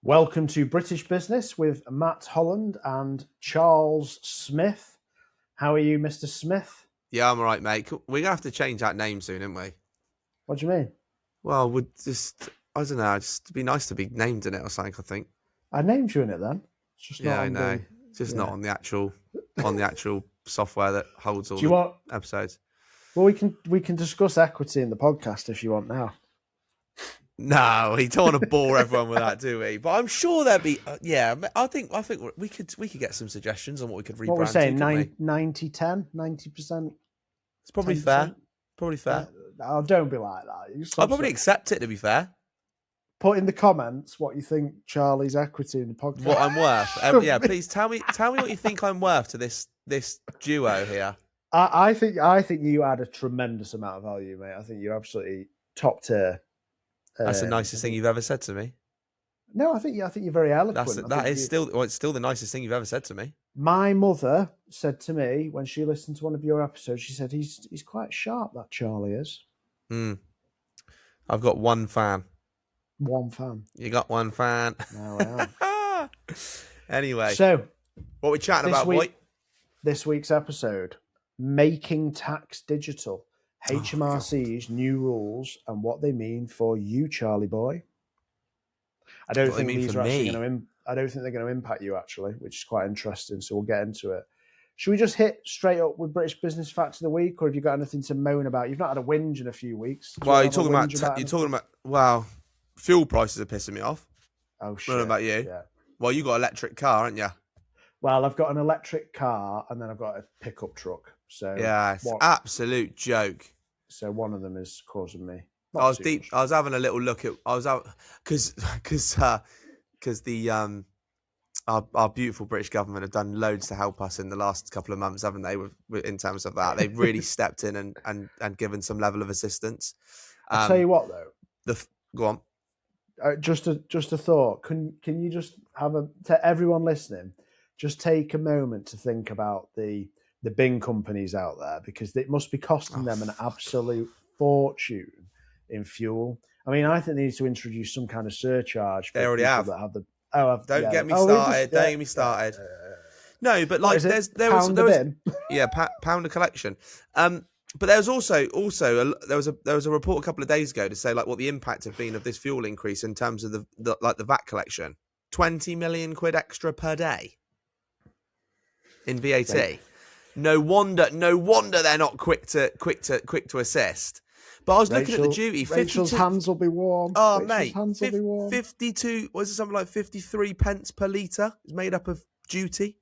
Welcome to British Business with Matt Holland and Charles Smith. How are you, Mr. Smith? Yeah, I'm all right, mate. We're going to have to change that name soon, aren't we? What do you mean? Well, I don't know, it'd be nice to be named in it or something, I think. I named you in it then. It's just not Yeah, I on know. the... Just not on the actual software that holds all Do you the want... episodes. Well, we can discuss equity in the podcast if you want now. No, we don't want to bore everyone with that, do we? But I'm sure there'd be... I think we could get some suggestions on what we could rebrand. What we're saying, to, 90-10? 90%? It's probably 10%? fair. Probably fair. Oh, don't be like that. I'll probably accept it, to be fair. Put in the comments what you think Charlie's equity in the podcast. What I'm worth. Yeah, please tell me what you think I'm worth to this duo here. I think you add a tremendous amount of value, mate. I think you're absolutely top tier. That's the nicest thing you've ever said to me. No, I think you're very eloquent. It's still the nicest thing you've ever said to me. My mother said to me when she listened to one of your episodes, she said he's quite sharp, that Charlie is. I've got one fan. One fan. You got one fan. No, I am. Anyway, so what are we chatting about, boy? This week's episode: making tax digital. HMRC's new rules and what they mean for you, Charlie boy. I don't think these are actually going to. I don't think they're going to impact you actually, which is quite interesting. So we'll get into it. Should we just hit straight up with British Business Facts of the Week, or have you got anything to moan about? You've not had a whinge in a few weeks. Well, you're talking about. Well, fuel prices are pissing me off. Oh shit! What about you? Yeah. Well, you got an electric car, haven't you? Well, I've got an electric car and then I've got a pickup truck. So yeah, it's absolute joke. So one of them is causing me. I was having a little look at. I was out because the our beautiful British government have done loads to help us in the last couple of months, haven't they? In terms of that, they've really stepped in and given some level of assistance. I'll tell you what, though. Go on. Just a thought. Can you just to everyone listening, just take a moment to think about the bin companies out there, because it must be costing them an absolute fortune in fuel. I mean, I think they need to introduce some kind of surcharge. They already have. That have the, Don't get me started. Don't get me started. No, but like there was pound a collection. But there was also there was a report a couple of days ago to say like what the impact have been of this fuel increase in terms of the VAT collection. 20 million quid extra per day in VAT. Right. No wonder they're not quick to assist. But I was looking at the duty. Rachel's hands will be warm. Oh, mate, 52. Was it something like 53 pence per litre? Is made up of duty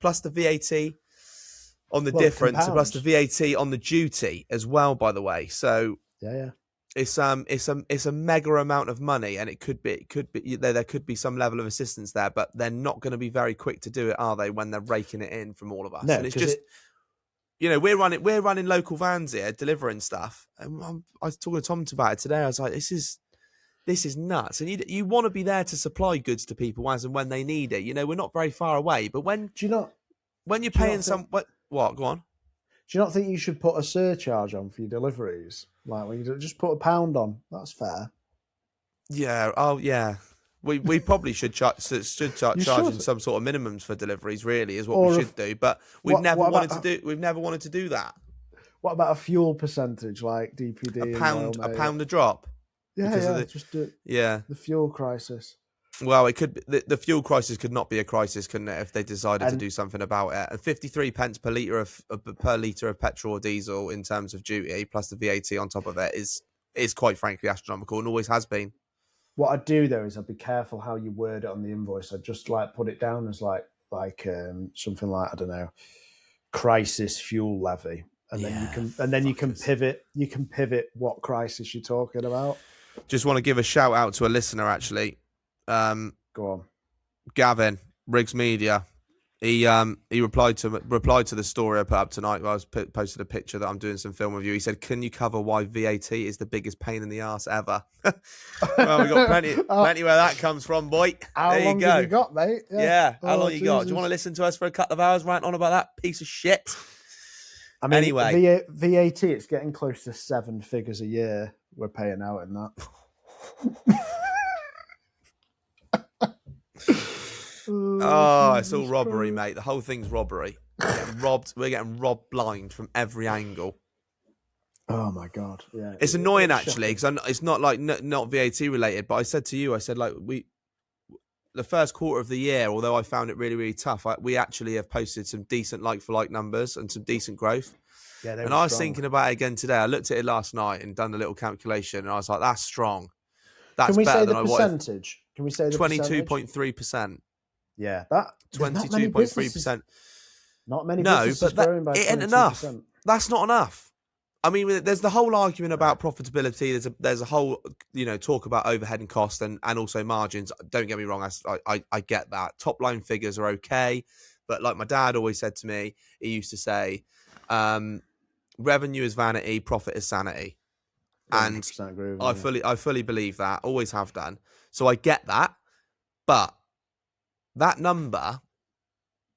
plus the VAT on the difference, plus the VAT on the duty as well. By the way, so yeah, it's a mega amount of money, and it could be there could be some level of assistance there, but they're not going to be very quick to do it, are they? When they're raking it in from all of us, no, and it's just. We're running local vans here, delivering stuff. And I was talking to Tom about it today. I was like, this is nuts. And you want to be there to supply goods to people as and when they need it. We're not very far away. But when you're paying what? Go on. Do you not think you should put a surcharge on for your deliveries? Like when you just put £1 on, that's fair. Yeah. Oh, yeah. We probably should charge some sort of minimums for deliveries. Really, is what we should do. But we've never wanted to do that. What about a fuel percentage, like DPD? A pound a drop. Yeah, the fuel crisis. Well, it could be, the fuel crisis could not be a crisis, couldn't it? If they decided to do something about it. And 53 pence per litre of petrol or diesel in terms of duty plus the VAT on top of it is quite frankly astronomical and always has been. What I'd do though is I'd be careful how you word it on the invoice. I'd just put it down as something like, I don't know, crisis fuel levy, and then you can pivot what crisis you're talking about. Just want to give a shout out to a listener actually. Go on, Gavin, Riggs Media. He replied to the story I put up tonight. Where I posted a picture that I'm doing some film review. He said, "Can you cover why VAT is the biggest pain in the arse ever?" Well, we got plenty where that comes from, boy. How long have you got, mate? Yeah. How long you got? Do you want to listen to us for a couple of hours rant on about that piece of shit? I mean, anyway, VAT, it's getting close to 7 figures a year we're paying out in that. Oh, it's all robbery, mate. The whole thing's robbery. We're getting robbed blind from every angle. Oh my God! Yeah, it's annoying actually because it's not like not VAT related. But I said to you, like the first quarter of the year, although I found it really, really tough, we actually have posted some decent like-for-like numbers and some decent growth. Yeah, and I was thinking about it again today. I looked at it last night and done a little calculation, and I was like, "That's strong. That's better than I wanted." Percentage? Can we say the 22.3%? Yeah, that 22.3%. Not many businesses growing by 22%. It ain't enough. That's not enough. I mean, there's the whole argument about profitability. There's a whole, talk about overhead and cost and also margins. Don't get me wrong. I get that. Top line figures are okay. But like my dad always said to me, he used to say, revenue is vanity, profit is sanity. And I fully believe that. Always have done. So I get that. But that number,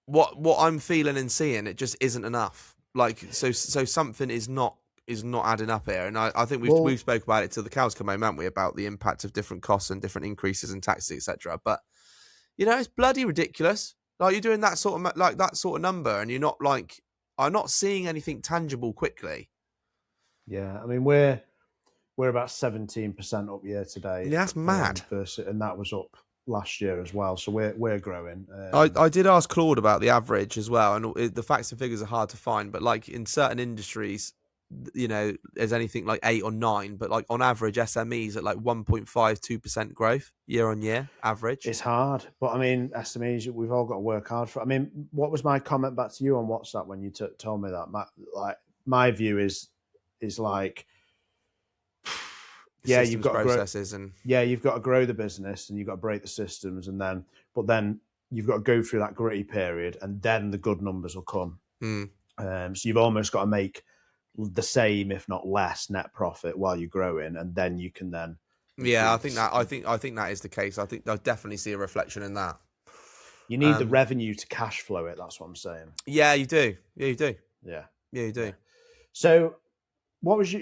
what I'm feeling and seeing, it just isn't enough. Like, so something is not adding up here. And I think we've spoke about it till the cows come home, haven't we, about the impact of different costs and different increases in taxes, etc. But it's bloody ridiculous. Like, you're doing that sort of number, and you're not like, I'm not seeing anything tangible quickly. Yeah, I mean we're about 17% up year to date. Yeah, that's mad. And that was up last year as well. So we're growing. I did ask Claude about the average as well, and the facts and figures are hard to find. But like in certain industries, there's anything like 8 or 9, but like on average, SMEs at like 1.52% growth year on year average. It's hard, but I mean SMEs, we've all got to work hard for. I mean, what was my comment back to you on WhatsApp when you told me that? My view is like, yeah, you've got processes you've got to grow the business and you've got to break the systems, but then you've got to go through that gritty period, and then the good numbers will come. So you've almost got to make the same, if not less, net profit while you're growing, and then you can then. Yeah, I think that is the case. I think I definitely see a reflection in that. You need the revenue to cash flow it. That's what I'm saying. Yeah, you do. Yeah, you do. Yeah, you do. So,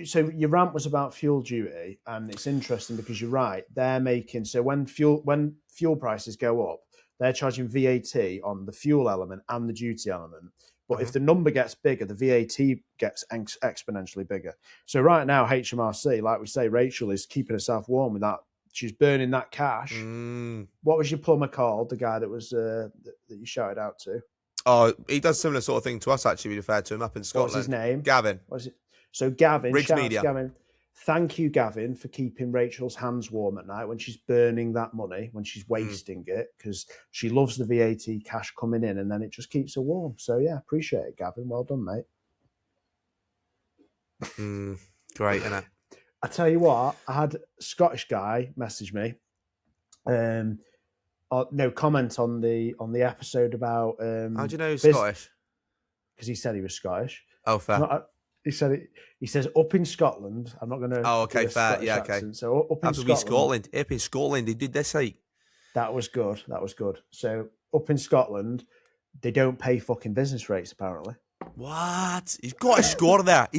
so your rant was about fuel duty, and it's interesting because you're right. They're making when fuel prices go up, they're charging VAT on the fuel element and the duty element. But if the number gets bigger, the VAT gets exponentially bigger. So right now, HMRC, like we say, Rachel is keeping herself warm with that. She's burning that cash. What was your plumber called? The guy that was that you shouted out to? Oh, he does similar sort of thing to us. Actually, we referred to him up in Scotland. What's his name? Gavin. What's it? So Gavin, Riggs Media. Gavin. Thank you, Gavin, for keeping Rachel's hands warm at night when she's burning that money, when she's wasting it, because she loves the VAT cash coming in, and then it just keeps her warm. So, yeah, appreciate it, Gavin. Well done, mate. Great, innit? I tell you what, I had a Scottish guy message me. Comment on the episode about. How do you know he's Scottish? Because he said he was Scottish. Oh, fair. He says up in Scotland. I'm not going to. Oh, okay, fair. Yeah, okay. Accent. So up in Scotland. Up in Scotland, they did this like. That was good. So up in Scotland, they don't pay fucking business rates apparently. What? He's got a score there.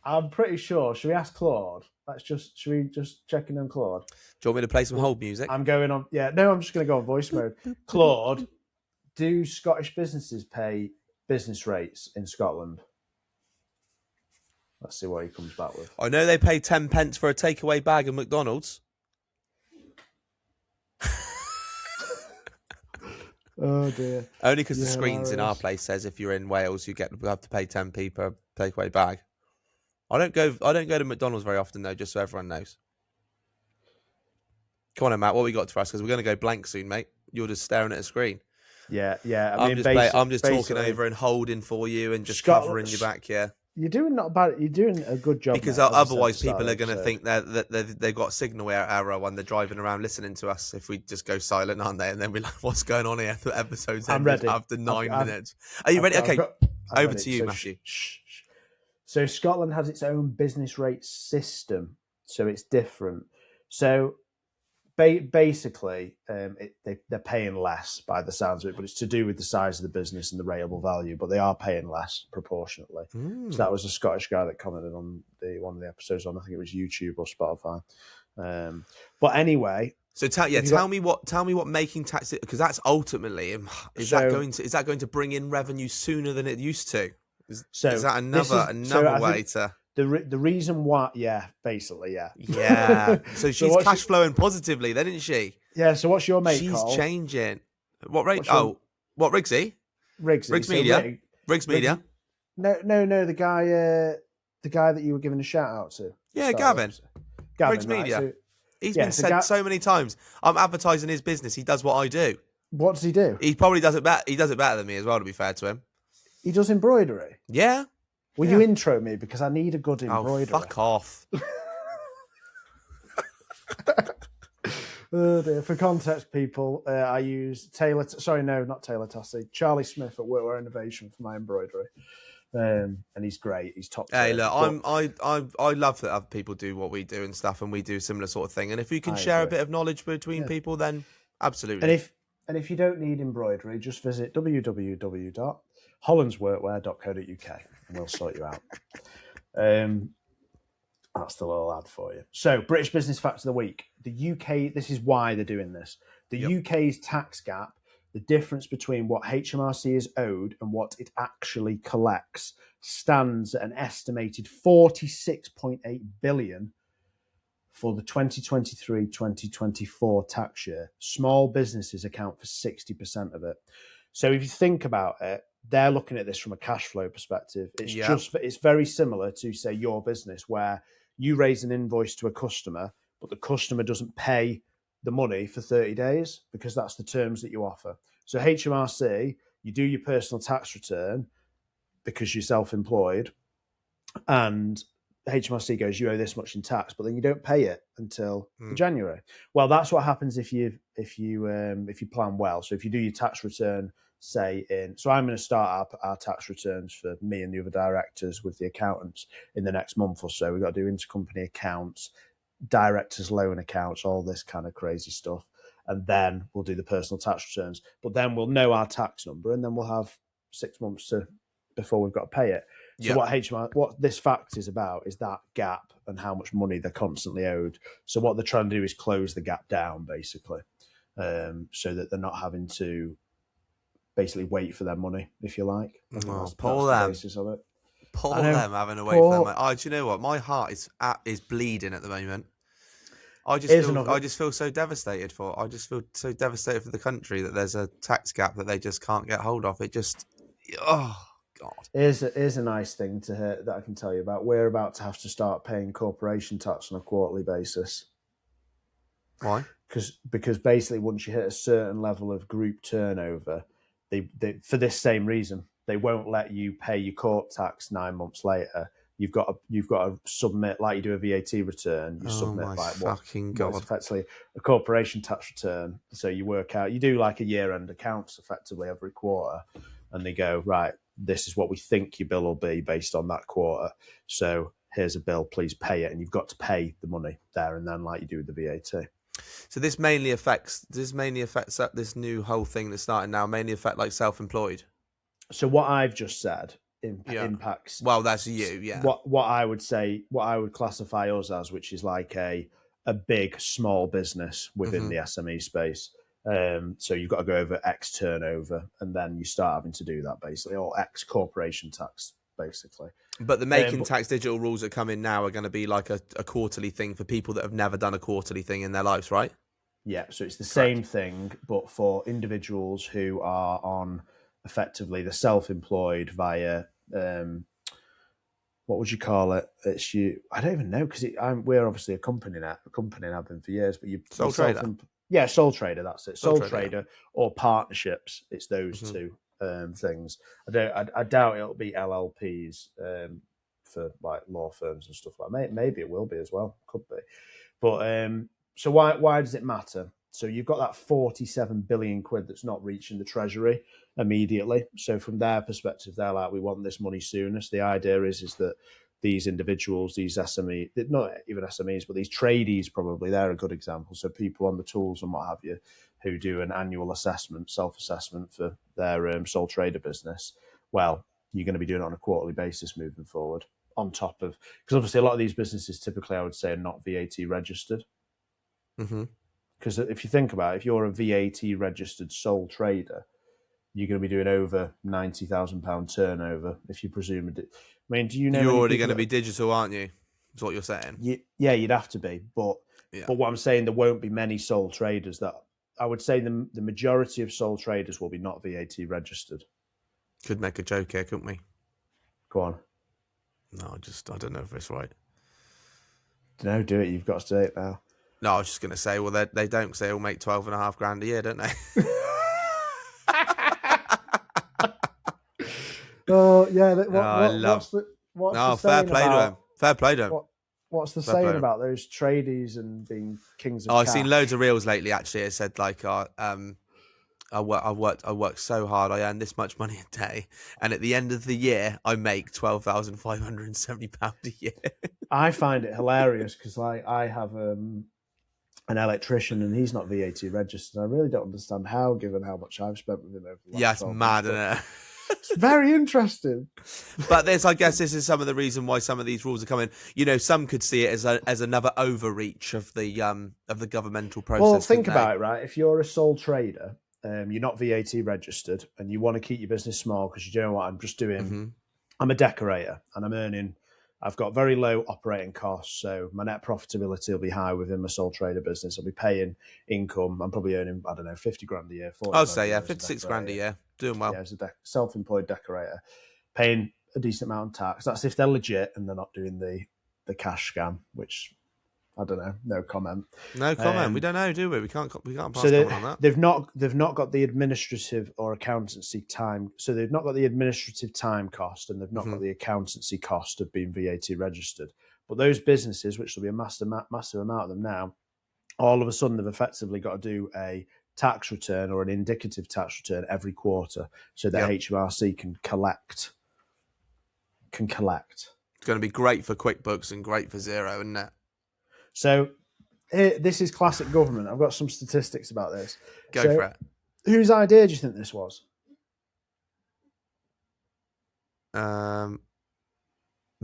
I'm pretty sure. Should we ask Claude? Should we just check in on Claude? Do you want me to play some hold music? I'm going on. Yeah, no, I'm just going to go on voice mode. Claude, do Scottish businesses pay business rates in Scotland? Let's see what he comes back with. I know they pay 10 pence for a takeaway bag of McDonald's. Oh dear. Only because the screens in our place says if you're in Wales, you have to pay 10p per takeaway bag. I don't go to McDonald's very often though, just so everyone knows. Come on, then, Matt. What we got for us? Because we're going to go blank soon, mate. You're just staring at a screen. Yeah. I'm just talking over and holding for you and just covering your back. Yeah. You're doing not bad. You're doing a good job. Because otherwise, people are going to think that they've got signal error when they're driving around listening to us. If we just go silent, aren't they? And then we're like, "What's going on here?" The episode's ended after 9 minutes. Are you ready? Okay, over to you, Matthew. So Scotland has its own business rate system, so it's different. So basically, they're paying less by the sounds of it, but it's to do with the size of the business and the rateable value. But they are paying less proportionately. So that was a Scottish guy that commented on one of the episodes on, I think it was YouTube or Spotify. But anyway, So tell me what making tax, because that's ultimately is that going to bring in revenue sooner than it used to? Is that another way to the reason why? Yeah, basically, yeah. Yeah. So she's cash flowing positively, then, isn't she? Yeah. So what's your mate She's called? changing. What rate? What Rigsy? Riggs Media. Riggs Media. No. The guy that you were giving a shout out to. Yeah, Gavin. Riggs Media. Right? So, he's been said so many times. I'm advertising his business. He does what I do. What does he do? He probably does it better. He does it better than me as well, to be fair to him. He does embroidery? Yeah. Will you intro me? Because I need a good embroidery. Oh, fuck off. Oh dear. For context, people, I use not Tassie, Charlie Smith at Workwear Innovation for my embroidery. And he's great. He's top tier. Hey, look, I love that other people do what we do and stuff, and we do similar sort of thing. And if you can share a bit of knowledge between people, then absolutely. And if you don't need embroidery, just visit www.hollandsworkwear.co.uk and we'll sort you out. That's the little ad for you. So, British Business Facts of the Week. The UK, this is why they're doing this. The UK's tax gap, the difference between what HMRC is owed and what it actually collects, stands at an estimated 46.8 billion for the 2023-2024 tax year. Small businesses account for 60% of it. So if you think about it, they're looking at this from a cash flow perspective. It's very similar to, say, your business, where you raise an invoice to a customer, but the customer doesn't pay the money for 30 days because that's the terms that you offer. So HMRC, you do your personal tax return because you're self-employed, and HMRC goes, you owe this much in tax, but then you don't pay it until January. Well, that's what happens if you plan well. So if you do your tax return, so I'm going to start our tax returns for me and the other directors with the accountants in the next month or so. We've got to do intercompany accounts, directors' loan accounts, all this kind of crazy stuff. And then we'll do the personal tax returns. But then we'll know our tax number, and then we'll have 6 months before we've got to pay it. So what this fact is about is that gap and how much money they're constantly owed. So what they're trying to do is close the gap down, basically, so that they're not having to basically wait for their money, if you like. Poor them. Poor them having to wait for their money. Oh, do you know what? My heart is bleeding at the moment. I just feel so devastated for the country that there's a tax gap that they just can't get hold of. It just, God. Here's a nice thing to hear that I can tell you about. We're about to have to start paying corporation tax on a quarterly basis. Why? Because basically, once you hit a certain level of group turnover, they for this same reason, they won't let you pay your corp tax 9 months later. You've got to submit, like you do a VAT return. You submit what's effectively a corporation tax return. So you work out, you do like a year-end accounts effectively every quarter, and they go, right, this is what we think your bill will be based on that quarter. So here's a bill, please pay it, and you've got to pay the money there and then, like you do with the VAT. So this mainly affects this new whole thing that's starting now. Mainly affect like self-employed. So what I've just said impacts. Well, that's you, yeah. What I would classify us as, which is like a big small business within the SME space. So you've got to go over X turnover, and then you start having to do that basically, or X corporation tax basically. But the making tax digital rules that come in now are going to be like a quarterly thing for people that have never done a quarterly thing in their lives, right? Yeah, so it's the same thing, but for individuals who are on effectively the self-employed via what would you call it? It's you. I don't even know, because we're obviously a company now. A company and have been for years, but sole trader. Yeah, sole trader. That's it. Sole trader, yeah. Or partnerships. It's those two things. I doubt it'll be LLPs for like law firms and stuff like that. Maybe it will be as well. Could be. But so why does it matter? So you've got that 47 billion quid that's not reaching the treasury immediately. So from their perspective, they're like, we want this money soonest. The idea is that these individuals, these SME, not even SMEs, but these tradies probably, they're a good example. So people on the tools and what have you, who do an annual assessment, self-assessment for their sole trader business. Well, you're going to be doing it on a quarterly basis moving forward, on top of, because obviously a lot of these businesses typically, I would say, are not VAT registered. Because if you think about it, if you're a VAT registered sole trader, you're going to be doing over £90,000 turnover if you presume it. I mean, do you know you're already going to be digital, aren't you? Is what you're saying? Yeah, you'd have to be. But what I'm saying, there won't be many sole traders that. I would say the majority of sole traders will be not VAT registered. Could make a joke here, couldn't we? Go on. No, I don't know if it's right. No, do it. You've got to say it now. No, I was just going to say, well, they don't, because they all make 12.5 grand a year, don't they? Oh, yeah. What's the fair play to him. Fair play to him. What's the saying about those tradies and being kings of I've seen loads of reels lately, actually. It said, like, I worked so hard. I earn this much money a day, and at the end of the year, I make £12,570 a year. I find it hilarious because, like, I have an electrician, and he's not VAT registered. I really don't understand how, given how much I've spent with him over the last 12 months. Isn't it? It's very interesting. But I guess this is some of the reason why some of these rules are coming. You know, some could see it as another overreach of the governmental process. Well, think about it, right? If you're a sole trader, you're not VAT registered, and you want to keep your business small because you know what, I'm just doing. Mm-hmm. I'm a decorator, and I've got very low operating costs, so my net profitability will be high within my sole trader business. I'll be paying income. I'm probably earning, I don't know, 50 grand a year. I'd say, 56 grand a year. Doing well. Yeah, as a self-employed decorator, paying a decent amount of tax. That's if they're legit and they're not doing the cash scam, which I don't know. No comment. No comment. We don't know, do we? We can't pass comment on that. They've not got the administrative or accountancy time. So they've not got the administrative time cost, and they've not got the accountancy cost of being VAT registered. But those businesses, which will be a massive amount of them now, all of a sudden they've effectively got to do a tax return or an indicative tax return every quarter, so that HMRC can collect. It's going to be great for QuickBooks and great for Xero, isn't it? So this is classic government. I've got some statistics about this. Go for it. Whose idea do you think this was? The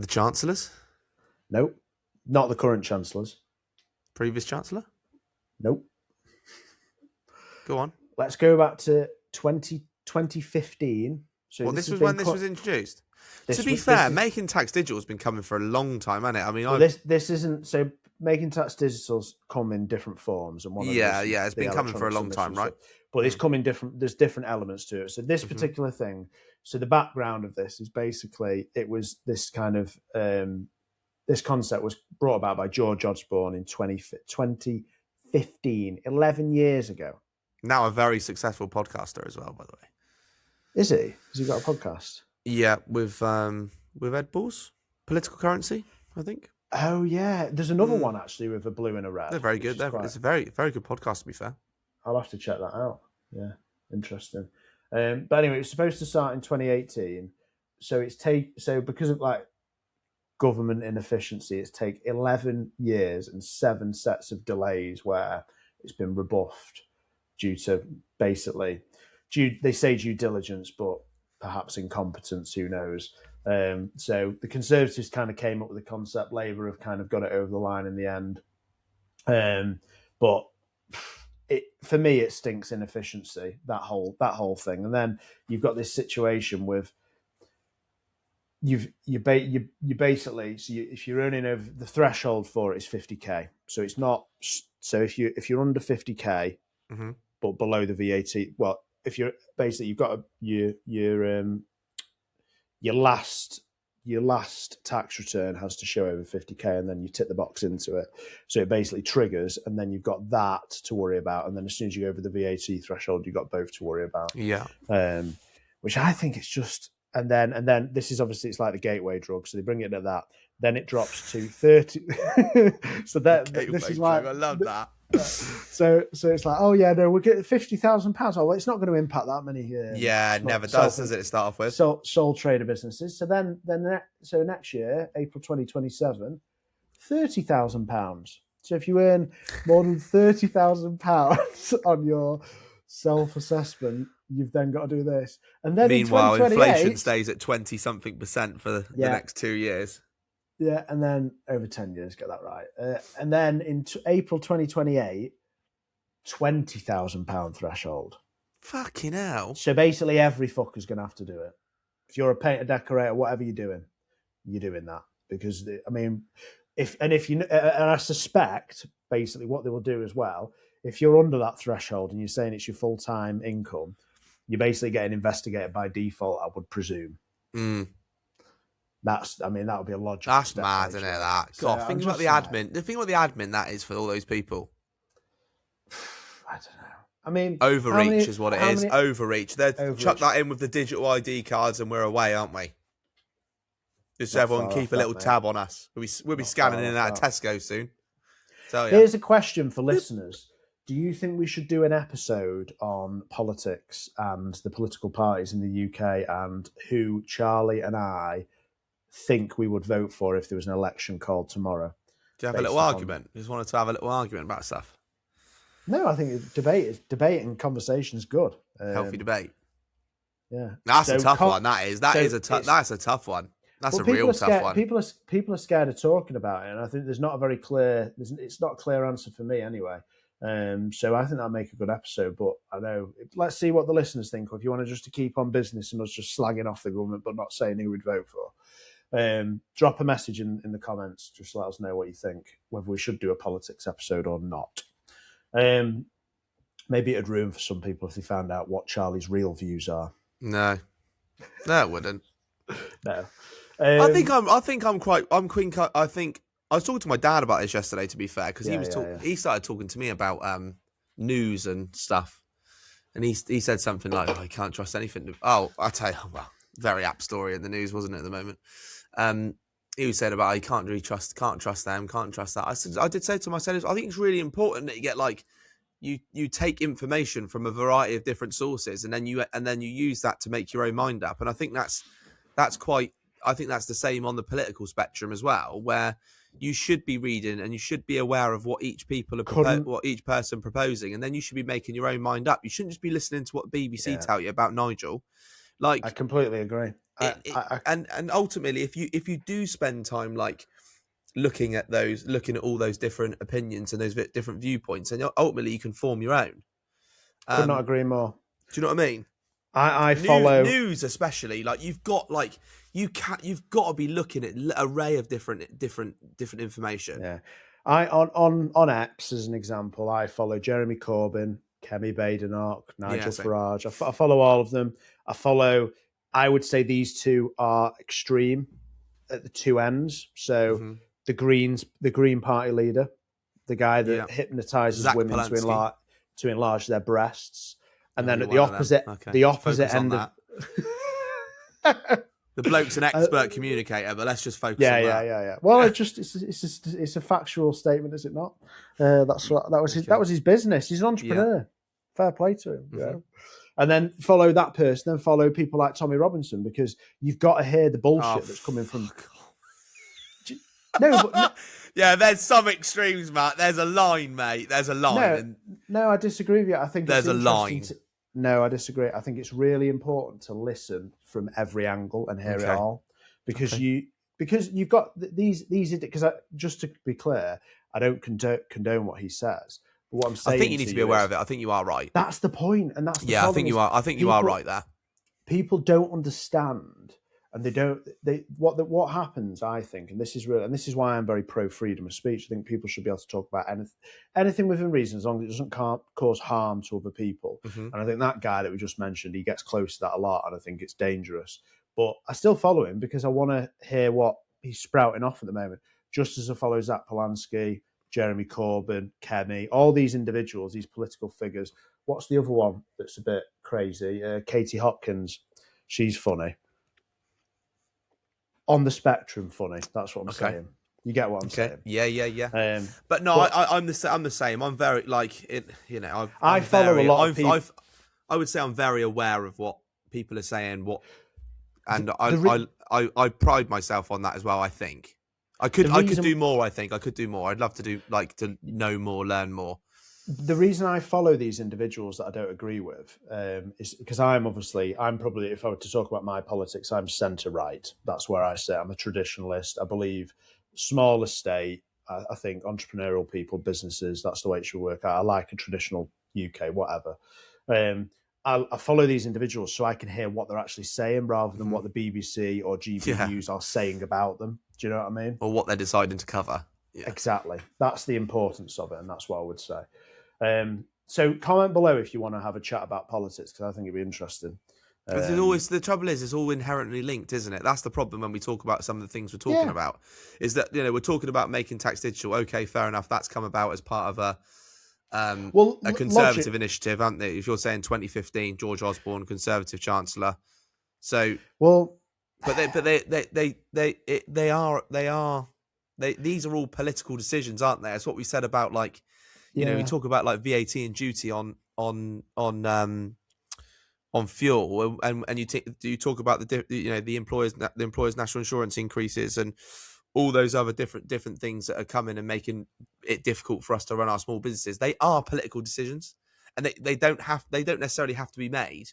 Chancellor's? Nope. Not the current Chancellor's. Previous Chancellor? Nope. Go on. Let's go back to 2015. So this was when this was introduced? To be fair, making tax digital has been coming for a long time, hasn't it? I mean, this isn't... So making tax digital's come in different forms. And it's been coming for a long time, right? But it's come in different... There's different elements to it. So this particular thing... So the background of this is basically... It was this kind of... this concept was brought about by George Osborne in 2015, 11 years ago. Now a very successful podcaster as well, by the way. Is he? Has he got a podcast? Yeah, with Ed Balls, Political Currency, I think. Oh yeah, there's another one actually with a blue and a red. They're very good. It's a very, very good podcast, to be fair. I'll have to check that out. Yeah, interesting. But anyway, it was supposed to start in 2018. So because of like government inefficiency, it's taken 11 years and 7 sets of delays where it's been rebuffed due to basically they say due diligence, but perhaps incompetence, who knows. So the Conservatives kind of came up with the concept. Labour have kind of got it over the line in the end. But for me, it stinks inefficiency, that whole thing. And then you've got this situation with you basically, so if you're earning over the threshold for it is 50k. So it's not. So if you're under 50k, but below the VAT, well, if you're basically you've got your last tax return has to show over 50k, and then you tick the box into it. So it basically triggers, and then you've got that to worry about, and then as soon as you go over the VAT threshold, you've got both to worry about. Yeah. Which I think it's just, and then this is obviously, it's like the gateway drug, so they bring it at that. Then it drops to 30. So this is like, I love that. So it's like, oh yeah, no, we're getting £50,000. Oh, well, it's not going to impact that many. It never does it? Start off with sole trader businesses. So then next year, April 2027, £30,000. So if you earn more than £30,000 on your self-assessment, you've then got to do this. And then meanwhile, inflation stays at 20-something% for the next 2 years. Yeah, and then over 10 years, get that right. And then in April 2028, £20,000 threshold. Fucking hell. So basically every fucker's going to have to do it. If you're a painter, decorator, whatever you're doing that. Because, I mean, if I suspect basically what they will do as well, if you're under that threshold and you're saying it's your full-time income, you're basically getting investigated by default, I would presume. That would be a logical That's step. Mad, isn't it, that? God, think about the admin. Think about the admin that is for all those people. I don't know. I mean, overreach is what it is. Overreach. Chuck that in with the digital ID cards and we're away, aren't we? Just so everyone keep a little tab on us. We'll be scanning in and out of Tesco soon. So, yeah. Here's a question for listeners. Do you think we should do an episode on politics and the political parties in the UK and who Charlie and I think we would vote for if there was an election called tomorrow? Do you have a little argument? You just wanted to have a little argument about stuff? No, I think debate and conversation is good. Healthy debate. Yeah, that's a tough one. That's a tough one. That's a real tough one. People are scared of talking about it, and I think there's not a very clear. It's not a clear answer for me anyway. So I think that'll make a good episode. But I know, let's see what the listeners think. Or if you want to just to keep on business and us just slagging off the government, but not saying who we'd vote for, drop a message in the comments. Just let us know what you think, whether we should do a politics episode or not. Maybe it'd ruin for some people if they found out what Charlie's real views are. No, it wouldn't. No. I think I was talking to my dad about this yesterday, to be fair, because he started talking to me about news and stuff, and he said something like, "Oh, I can't trust anything." Oh, I tell you, well, very apt story in the news, wasn't it, at the moment? He said about you can't trust them, can't trust that. I did say to him, I think it's really important that you get you take information from a variety of different sources, and then you use that to make your own mind up. And I think that's the same on the political spectrum as well, where you should be reading and you should be aware of what each person proposing, and then you should be making your own mind up. You shouldn't just be listening to what BBC tell you about Nigel. I completely agree. And ultimately, if you do spend time looking at all those different opinions and those different viewpoints, and ultimately you can form your own. Could not agree more. Do you know what I mean? I follow news, especially you've got to be looking at an array of different information. Yeah, on X as an example, I follow Jeremy Corbyn, Kemi Badenoch, Nigel Farage. I follow all of them. I would say these two are extreme at the two ends. So the Green Party leader, the guy that hypnoptizes women to enlarge their breasts. And then at the opposite end of the bloke's an expert communicator, but let's just focus on that. Yeah. Well, it's a factual statement, is it not? That was his business. He's an entrepreneur. Yeah. Fair play to him. Mm-hmm. Yeah. And then follow that person, then follow people like Tommy Robinson, because you've got to hear the bullshit that's coming from. No. Yeah, there's some extremes, Matt. There's a line, mate. There's a line. No, I disagree with you. I think there's a line. No, I disagree. I think it's really important to listen from every angle and hear it all, because you've got these. Because just to be clear, I don't condone what he says. But what I'm saying, I think you need to be aware of it. I think you are right. That's the point, and that's the I think you are. I think you are right there. People don't understand, and they don't. What happens? I think, and this is real, and this is why I'm very pro freedom of speech. I think people should be able to talk about anything within reason, as long as it doesn't cause harm to other people. Mm-hmm. And I think that guy that we just mentioned, he gets close to that a lot, and I think it's dangerous. But I still follow him because I want to hear what he's sprouting off at the moment. Just as I follow Zach Polanski, Jeremy Corbyn, Kemi, all these individuals, these political figures. What's the other one that's a bit crazy? Katie Hopkins. She's funny. On the spectrum, funny. That's what I'm saying. You get what I'm saying? Yeah. But no, I'm the same. I'm very I follow a lot of people. I would say I'm very aware of what people are saying. I pride myself on that as well. I think. I could do more. I think I could do more. I'd love to do to know more, learn more. The reason I follow these individuals that I don't agree with is because I'm probably, if I were to talk about my politics, I'm centre right. That's where I sit. I'm a traditionalist. I believe small estate. I think entrepreneurial people, businesses, that's the way it should work. I like a traditional UK, whatever. I follow these individuals so I can hear what they're actually saying rather than what the BBC or GB News are saying about them. Do you know what I mean? Or what they're deciding to cover. Yeah. Exactly. That's the importance of it, and that's what I would say. So comment below if you want to have a chat about politics, because I think it'd be interesting. The trouble is, it's all inherently linked, isn't it? That's the problem when we talk about some of the things we're talking about. Is that we're talking about making tax digital. Okay, fair enough. That's come about as part of a conservative initiative, aren't they? If you're saying 2015, George Osborne, Conservative Chancellor. So these are all political decisions, aren't they? It's what we said about we talk about like VAT and duty on fuel, and you talk about the employers' national insurance increases and all those other different things that are coming and making it difficult for us to run our small businesses. They are political decisions, and they don't necessarily have to be made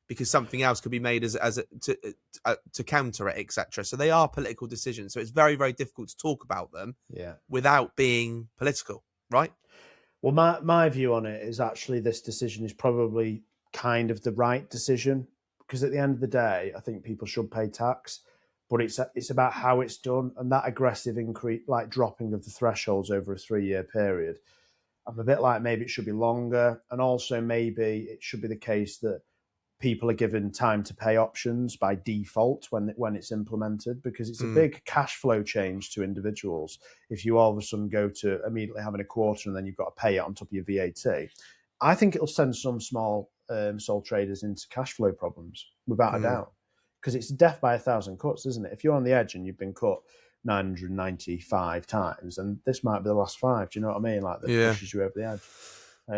because something else could be made to counter it, etc. So they are political decisions. So it's very, very difficult to talk about them without being political, right? Well, my view on it is actually this decision is probably kind of the right decision, because at the end of the day, I think people should pay tax, but it's about how it's done, and that aggressive increase, like dropping of the thresholds over a 3-year period. I'm a bit like maybe it should be longer, and also maybe it should be the case that people are given time to pay options by default when it's implemented, because it's a big cash flow change to individuals. If you all of a sudden go to immediately having a quarter and then you've got to pay it on top of your VAT, I think it'll send some small sole traders into cash flow problems without a doubt, because it's death by 1,000 cuts, isn't it? If you're on the edge and you've been cut 995 times, and this might be the last 5. Do you know what I mean? Like that pushes you over the edge.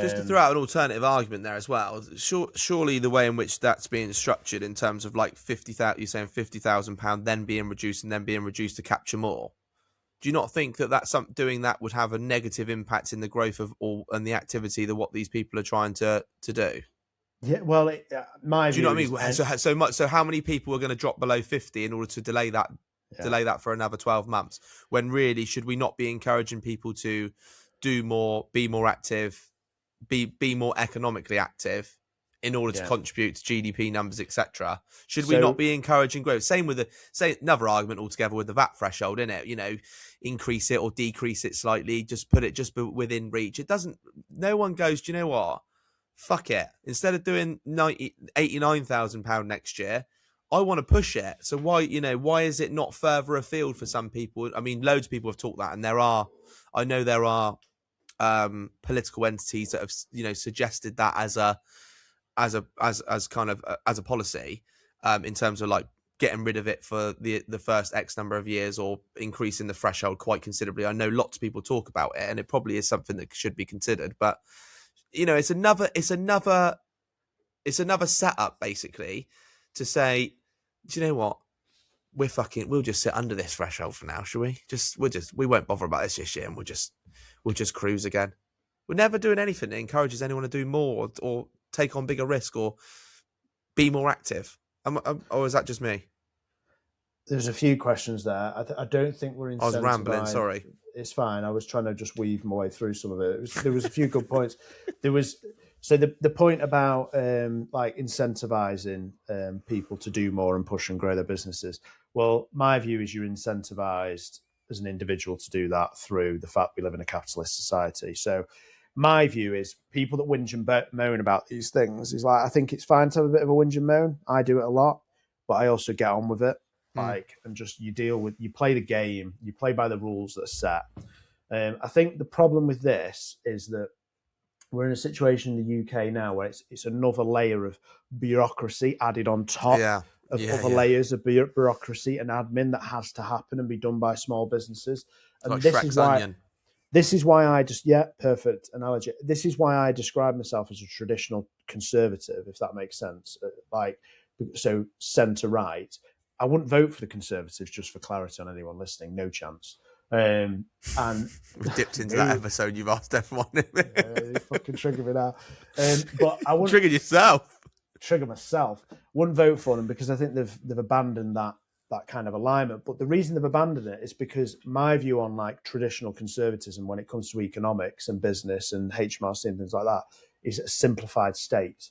Just to throw out an alternative argument there as well, surely the way in which that's being structured in terms of like 50,000, you're saying £50,000 then being reduced and then being reduced to capture more. Do you not think that doing that would have a negative impact in the growth of and the activity that what these people are trying to do? Yeah, well, my view. Do you know what I mean? So how many people are going to drop below 50 in order to delay that for another 12 months? When really, should we not be encouraging people to do more, be more active, be more economically active in order to contribute to GDP numbers, etc.? Should we not be encouraging growth? Same with another argument altogether with the VAT threshold, innit? Increase it or decrease it slightly, just put it within reach. It doesn't. No one goes, do you know what? Fuck it. Instead of doing £89,000 next year, I want to push it. So why is it not further afield for some people? I mean, loads of people have talked that, and I know there are political entities that have suggested that as a policy, in terms of like getting rid of it for the first X number of years or increasing the threshold quite considerably. I know lots of people talk about it, and it probably is something that should be considered, but it's another setup basically to say, do you know what? We'll just sit under this threshold for now, shall we? We won't bother about this year, and we'll just cruise again. We're never doing anything that encourages anyone to do more or take on bigger risk or be more active. Or is that just me? There's a few questions there. I don't think we're incentivized. I was rambling, sorry. It's fine. I was trying to just weave my way through some of it. There was a few good points. The point about like incentivizing people to do more and push and grow their businesses. Well, my view is you're incentivized as an individual to do that through the fact we live in a capitalist society. So my view is people that whinge and moan about these things is like, I think it's fine to have a bit of a whinge and moan. I do it a lot, but I also get on with it. And just you play the game, you play by the rules that are set. I think the problem with this is that we're in a situation in the UK now where it's another layer of bureaucracy added on top of other layers of bureaucracy and admin that has to happen and be done by small businesses. And like Shrek's onion. This is why perfect analogy. This is why I describe myself as a traditional conservative, if that makes sense. So centre right. I wouldn't vote for the Conservatives, just for clarity on anyone listening. No chance. And we dipped into that episode. You've asked everyone. You fucking trigger me now. But I wouldn't trigger yourself. Trigger myself. Wouldn't vote for them because I think they've abandoned that kind of alignment. But the reason they've abandoned it is because my view on like traditional conservatism when it comes to economics and business and HMRC and things like that is a simplified state.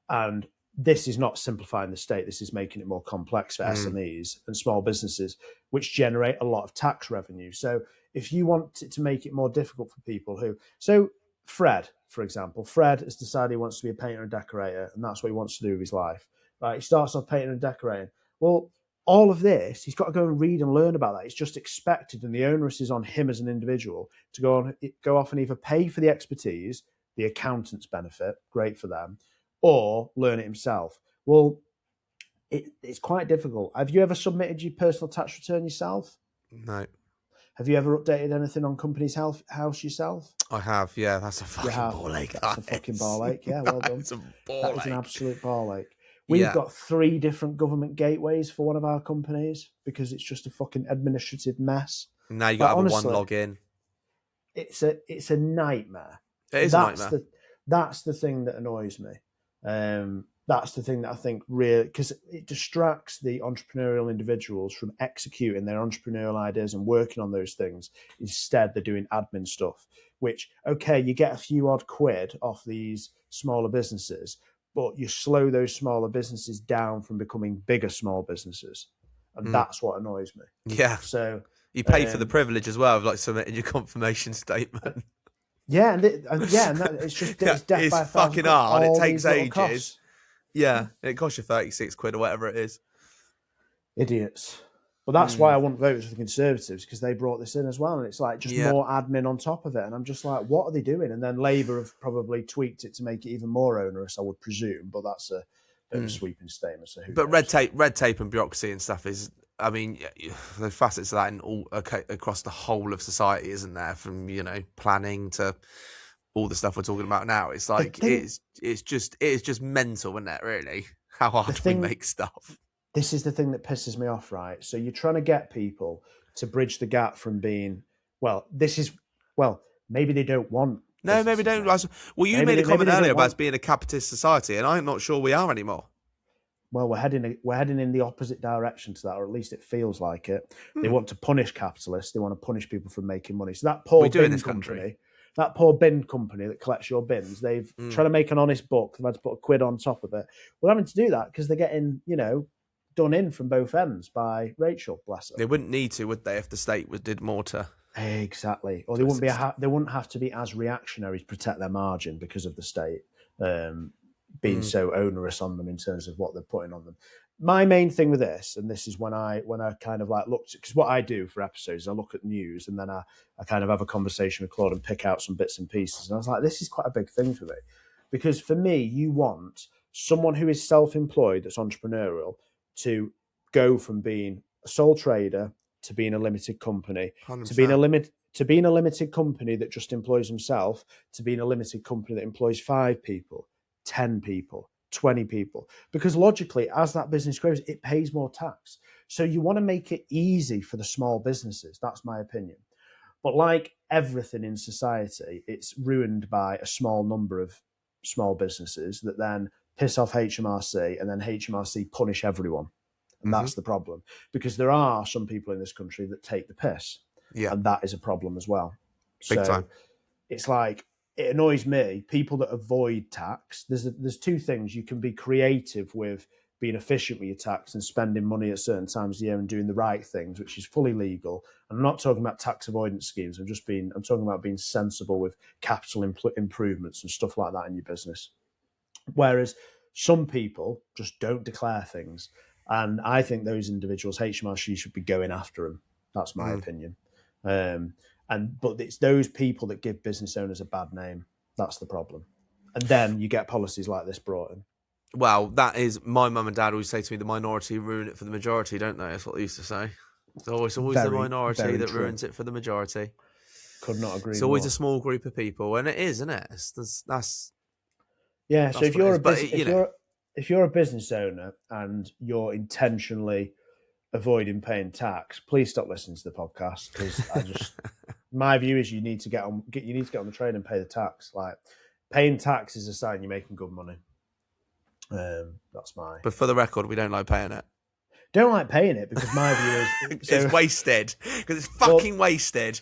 And this is not simplifying the state. This is making it more complex for SMEs and small businesses, which generate a lot of tax revenue. So if you want to make it more difficult for people so Fred, for example, Fred has decided he wants to be a painter and decorator, and that's what he wants to do with his life. Right? He starts off painting and decorating. Well, all of this, he's got to go and read and learn about that. It's just expected, and the onus is on him as an individual to go off and either pay for the expertise, the accountant's benefit, great for them, or learn it himself. Well, it's quite difficult. Have you ever submitted your personal tax return yourself? No. Have you ever updated anything on Companies House yourself? I have, yeah. That's a fucking ball ache. That's a fucking ball ache. Yeah, well done. That's a ball That ache. is an absolute ball ache. We've got 3 different government gateways for one of our companies because it's just a fucking administrative mess. Now you got to have honestly, one login. It's a nightmare. It is a nightmare. That's the thing that annoys me. That's the thing that I think really, because it distracts the entrepreneurial individuals from executing their entrepreneurial ideas and working on those things. Instead, they're doing admin stuff, which, okay, you get a few odd quid off these smaller businesses, but you slow those smaller businesses down from becoming bigger small businesses. And that's what annoys me. Yeah. So you pay for the privilege as well of like submitting your confirmation statement. Yeah, and it's just it's death it's by fucking hard. It takes ages. Costs. Yeah, it costs you 36 quid or whatever it is. Idiots. But that's why I want votes for the Conservatives, because they brought this in as well, and it's like just more admin on top of it. And I'm just like, what are they doing? And then Labour have probably tweaked it to make it even more onerous, I would presume. But that's a bit of a sweeping statement. So but red tape and bureaucracy and stuff is, I mean, the facets of that in all across the whole of society, isn't there? From planning to all the stuff we're talking about now. It's like it's just mental, isn't it? Really, how hard we make stuff. This is the thing that pisses me off, right? So you're trying to get people to bridge the gap from being, maybe they don't want. No, maybe they don't. Well, you made a comment earlier about us being a capitalist society, and I'm not sure we are anymore. Well, we're heading in the opposite direction to that, or at least it feels like it. They want to punish capitalists. They want to punish people from making money. So that poor bin company, that poor bin company that collects your bins, they've tried to make an honest buck. They've had to put a quid on top of it. We're having to do that because they're getting, done in from both ends by Rachel, bless her. They wouldn't need to, would they, if the state did more to... Exactly. Or they wouldn't have to be as reactionary to protect their margin because of the state being so onerous on them in terms of what they're putting on them. My main thing with this, and this is when I kind of like looked, because what I do for episodes, I look at news and then I kind of have a conversation with Claude and pick out some bits and pieces. And I was like, this is quite a big thing for me. Because for me, you want someone who is self-employed, that's entrepreneurial, to go from being a sole trader to being a limited company, 100%. to being a limited company that just employs himself, to being a limited company that employs 5 people, 10 people, 20 people. Because logically, as that business grows, it pays more tax. So you want to make it easy for the small businesses. That's my opinion. But like everything in society, it's ruined by a small number of small businesses that then piss off HMRC, and then HMRC punish everyone. And that's the problem. Because there are some people in this country that take the piss. Yeah. And that is a problem as well. Big time. It's like, it annoys me, people that avoid tax. There's 2 things. You can be creative with being efficient with your tax and spending money at certain times of the year and doing the right things, which is fully legal. I'm not talking about tax avoidance schemes. I'm talking about being sensible with capital improvements and stuff like that in your business. Whereas some people just don't declare things. And I think those individuals, HMRC should be going after them. That's my opinion. But it's those people that give business owners a bad name. That's the problem. And then you get policies like this brought in. Well, that is, my mum and dad always say to me, the minority ruin it for the majority, don't they? That's what they used to say. It's always the minority that ruins it for the majority. Could not agree more. It's always a small group of people, and it is, isn't it? That's so if you're a business owner and you're intentionally avoiding paying tax, please stop listening to the podcast, because my view is you need to get on the train and pay the tax. Like, paying tax is a sign you're making good money. That's my. But for the record, we don't like paying it. Don't like paying it because my view is it's wasted, because it's fucking wasted.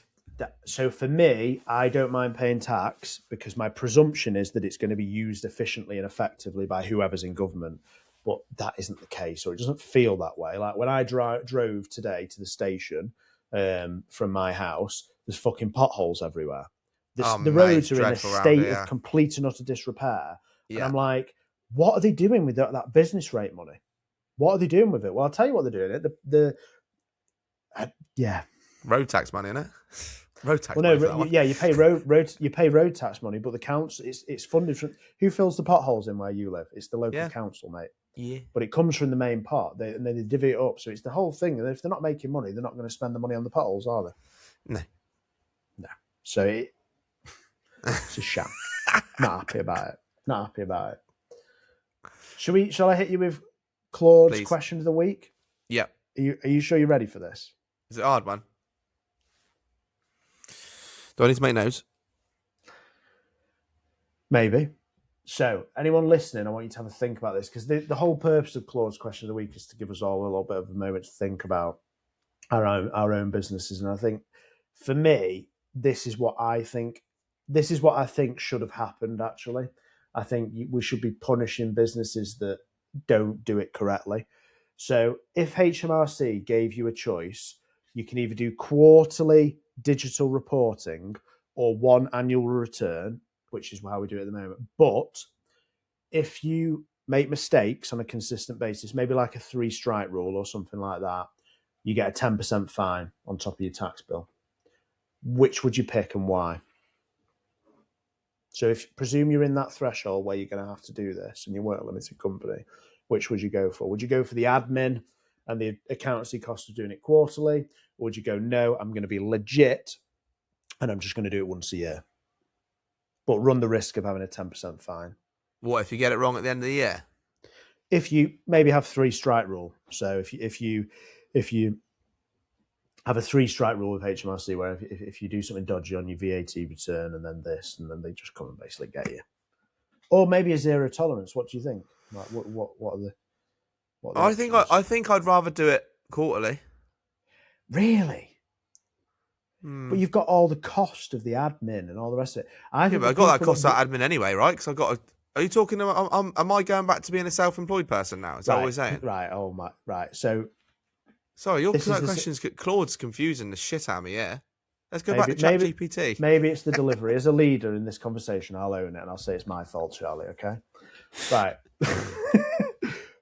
So for me, I don't mind paying tax because my presumption is that it's going to be used efficiently and effectively by whoever's in government. But that isn't the case, or it doesn't feel that way. Like when I drove today to the station from my house, there's fucking potholes everywhere. The roads are in a state of complete and utter disrepair. Yeah. And I'm like, what are they doing with that business rate money? What are they doing with it? Well, I'll tell you what they're doing. Road tax money, innit? Road tax. Well, no, you pay road tax money, but the council it's funded from who fills the potholes in where you live? It's the local council, mate. Yeah, but it comes from the main pot, and then they divvy it up. So it's the whole thing. And if they're not making money, they're not going to spend the money on the potholes, are they? No. So it's a sham. Not happy about it. Shall I hit you with Claude's question of the week? Yeah. Are you sure you're ready for this? Is it a hard one? Do I need to make notes? Maybe. So, anyone listening, I want you to have a think about this, because the whole purpose of Claude's question of the week is to give us all a little bit of a moment to think about our own businesses. And I think, for me, this is what I think should have happened, actually. I think we should be punishing businesses that don't do it correctly. So, if HMRC gave you a choice, you can either do quarterly digital reporting or one annual return, which is how we do it at the moment. But if you make mistakes on a consistent basis, maybe like a 3-strike rule or something like that, you get a 10% fine on top of your tax bill. Which would you pick and why? So if presume you're in that threshold where you're going to have to do this and you work a limited company, which would you go for? Would you go for the admin and the accountancy cost of doing it quarterly? Or would you go, no, I'm going to be legit and I'm just going to do it once a year, but run the risk of having a 10% fine? What if you get it wrong at the end of the year? If you maybe have 3-strike rule. So if you have a 3-strike rule with HMRC, where if you do something dodgy on your VAT return and then this, and then they just come and basically get you. Or maybe a 0 tolerance. What do you think? Like, what are the I think I'd rather do it quarterly. Really? But you've got all the cost of the admin and all the rest of it. But I got that cost of that admin anyway, right? Because I got. Are you talking about? Am I going back to being a self-employed person now? Is that what we're saying? Right. Oh my. Right. So. Sorry, your questions. Claude's confusing the shit out of me. Yeah. Let's go back to ChatGPT. Maybe it's the delivery. As a leader in this conversation, I'll own it and I'll say it's my fault, Charlie. Okay. Right.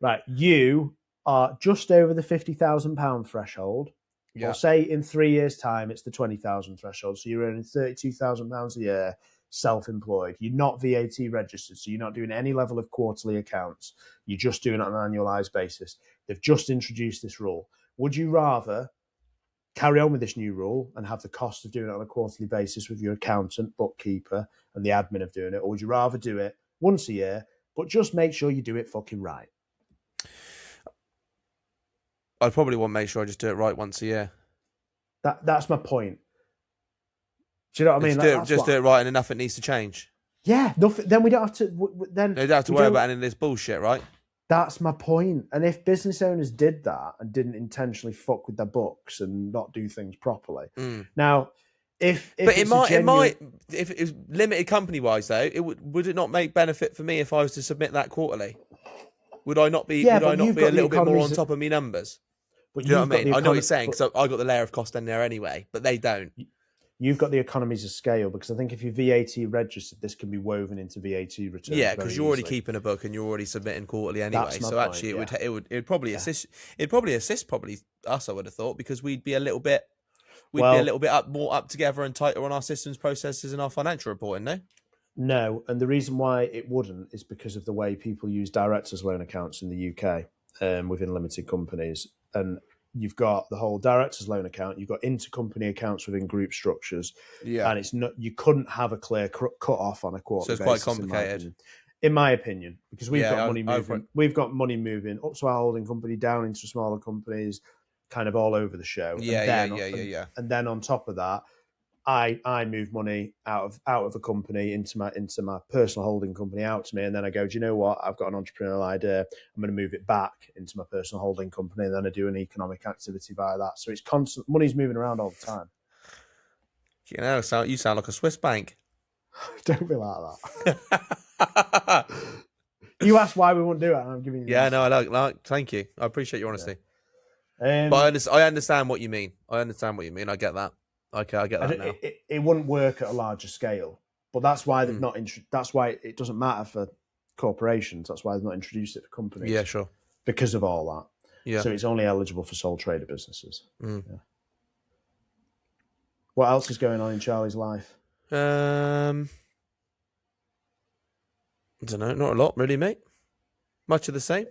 Right. You are just over the £50,000 threshold. Yeah. Or say in 3 years' time, it's the 20,000 threshold. So you're earning £32,000 a year, self-employed. You're not VAT registered, so you're not doing any level of quarterly accounts. You're just doing it on an annualised basis. They've just introduced this rule. Would you rather carry on with this new rule and have the cost of doing it on a quarterly basis with your accountant, bookkeeper, and the admin of doing it? Or would you rather do it once a year, but just make sure you do it fucking right? I'd probably want to make sure I just do it right once a year. That's my point. Do you know what I mean? Do it right, and nothing needs to change. Yeah, nothing. Then we don't have to. Then they don't have to worry about any of this bullshit, right? That's my point. And if business owners did that and didn't intentionally fuck with their books and not do things properly, now, if it might, if it was limited company wise though, would it not make benefit for me if I was to submit that quarterly? Would I not be? Would I not be a little bit more on top of me numbers? But you know what I mean? I know what you're saying, because I got the layer of cost in there anyway, but they don't. You've got the economies of scale, because I think if you're VAT registered, this can be woven into VAT returns. Yeah, because you're already keeping a book and you're already submitting quarterly anyway. So actually, it would probably assist. It'd probably assist us. I would have thought, because we'd be a little bit more up together and tighter on our systems, processes, and our financial reporting. No, and the reason why it wouldn't is because of the way people use directors' loan accounts in the UK within limited companies. And you've got the whole director's loan account, you've got intercompany accounts within group structures, and it's not, you couldn't have a clear cut off on a quarterly basis. So it's quite complicated, in my opinion, because we've got money moving. We've got money moving up to our holding company, down into smaller companies, kind of all over the show. And then on top of that, I move money out of a company into my personal holding company, out to me, and then I go, do you know what? I've got an entrepreneurial idea. I'm going to move it back into my personal holding company, and then I do an economic activity via that. So it's constant. Money's moving around all the time. You know, you sound like a Swiss bank. Don't be like that. You asked why we won't do it, and I'm giving you. Yeah, no, I like. Thank you. I appreciate your honesty. Yeah. But I understand what you mean. I get that. Okay, I get that now. It wouldn't work at a larger scale, but that's why they've not. That's why it doesn't matter for corporations. That's why they've not introduced it for companies. Yeah, sure. Because of all that. Yeah. So it's only eligible for sole trader businesses. Yeah. What else is going on in Charlie's life? I don't know. Not a lot, really, mate. Much of the same.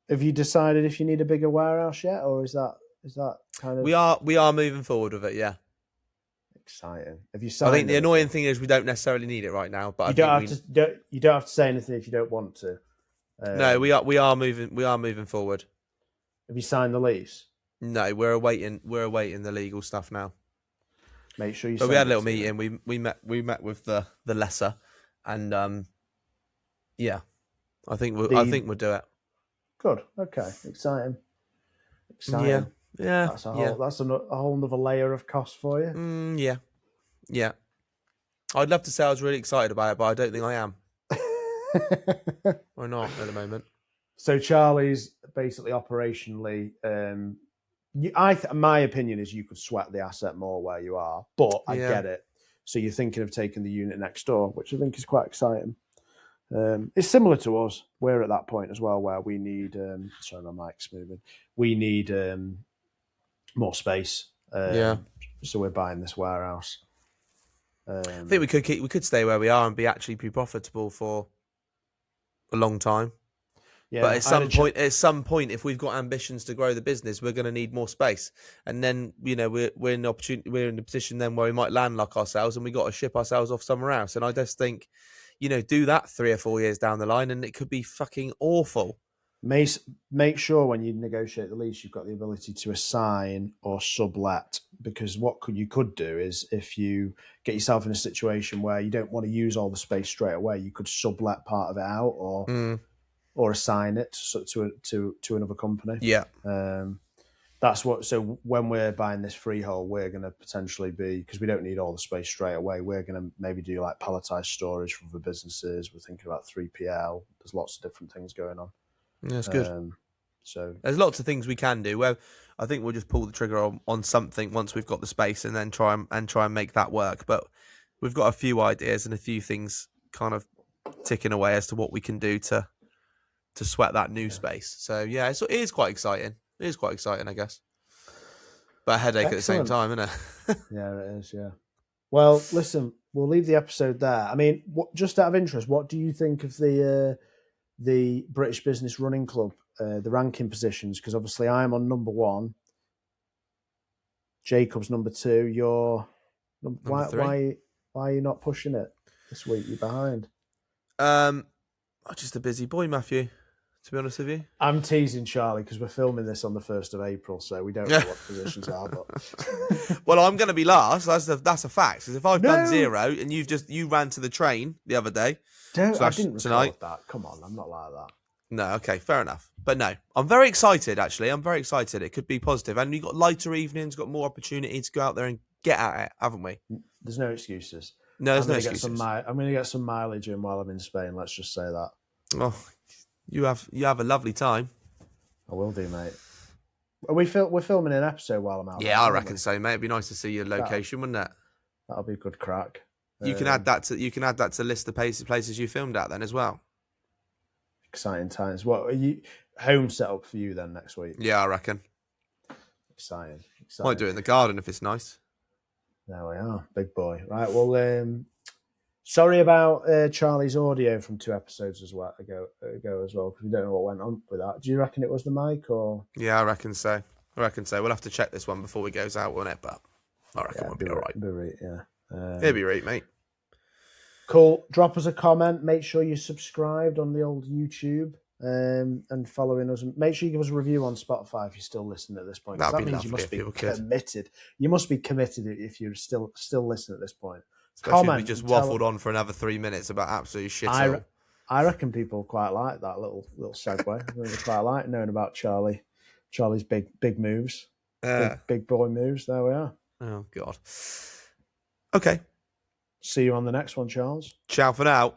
Have you decided if you need a bigger warehouse yet, or is that kind of? We are moving forward with it. Yeah. Exciting. Have you signed? I think the annoying thing is we don't necessarily need it right now, but you don't have to say anything if you don't want to. No, we are moving forward. Have you signed the lease? No, we're awaiting the legal stuff now. Make sure you. But we had a little meeting. We met with the lesser, and yeah, I think we'll do it. Good. Okay. Exciting. Yeah. That's a whole another layer of cost for you. Yeah. I'd love to say I was really excited about it, but I don't think I am. Or not at the moment. So Charlie's basically operationally. My opinion is you could sweat the asset more where you are, but I get it. So you're thinking of taking the unit next door, which I think is quite exciting. It's similar to us. We're at that point as well where we need. Sorry, my mic's moving. We need more space. So we're buying this warehouse. I think we could stay where we are and be profitable for a long time. Yeah, but at some point, if we've got ambitions to grow the business, we're going to need more space, and then we're in the position then where we might landlock ourselves and we got to ship ourselves off somewhere else. And I just think, do that 3 or 4 years down the line, and it could be fucking awful. Make sure when you negotiate the lease, you've got the ability to assign or sublet, because what you could do is if you get yourself in a situation where you don't want to use all the space straight away, you could sublet part of it out or assign it to another company. Yeah. That's what. So when we're buying this freehold, we're going to potentially be, because we don't need all the space straight away, we're going to maybe do like palletized storage for other businesses. We're thinking about 3PL. There's lots of different things going on. Yeah, that's good. So there's lots of things we can do. Well, I think we'll just pull the trigger on something once we've got the space, and then try and make that work. But we've got a few ideas and a few things kind of ticking away as to what we can do to sweat that new space. So yeah, it is quite exciting. It is quite exciting, I guess. But a headache at the same time, isn't it? Yeah, it is. Yeah. Well, listen, we'll leave the episode there. I mean, just out of interest, what do you think of the British Business Running Club, the ranking positions? Because obviously I'm on number 1. Jacob's number 2. You're number 3. Why are you not pushing it this week? You're behind. I'm just a busy boy, Matthew. To be honest with you, I'm teasing Charlie because we're filming this on the 1st of April, so we don't know what positions are. But well, I'm going to be last. That's a fact. Because if I've done 0 and you ran to the train the other day, I didn't record that. Come on, I'm not like that. No, okay, fair enough. But no, I'm very excited. Actually, I'm very excited. It could be positive, and we've got lighter evenings, got more opportunity to go out there and get at it, haven't we? There's no excuses. No, there's no excuses. I'm going to get some mileage in while I'm in Spain. Let's just say that. Oh. You have a lovely time. I will do, mate. We're filming an episode while I'm out. Yeah, I reckon so, mate. It'd be nice to see your location, wouldn't it? That'll be a good crack. You can add that to list the places you filmed at then as well. Exciting times. What are you home set up for you then next week? Yeah, I reckon. Exciting. Might do it in the garden if it's nice. There we are, big boy. Right. Well, sorry about Charlie's audio from 2 episodes ago as well, because we don't know what went on with that. Do you reckon it was the mic or? Yeah, I reckon so. We'll have to check this one before it goes out on it, but I reckon we'll be all right. It'll be right, mate. Cool. Drop us a comment. Make sure you're subscribed on the old YouTube and following us. And make sure you give us a review on Spotify if you're still listening at this point. That means you must be committed. You must be committed if you're still listening at this point. Especially if we just waffled on for another 3 minutes about absolute shit. I reckon people quite like that little segue. They quite like knowing about Charlie's big moves, big boy moves. There we are. Oh God. Okay. See you on the next one, Charles. Ciao for now.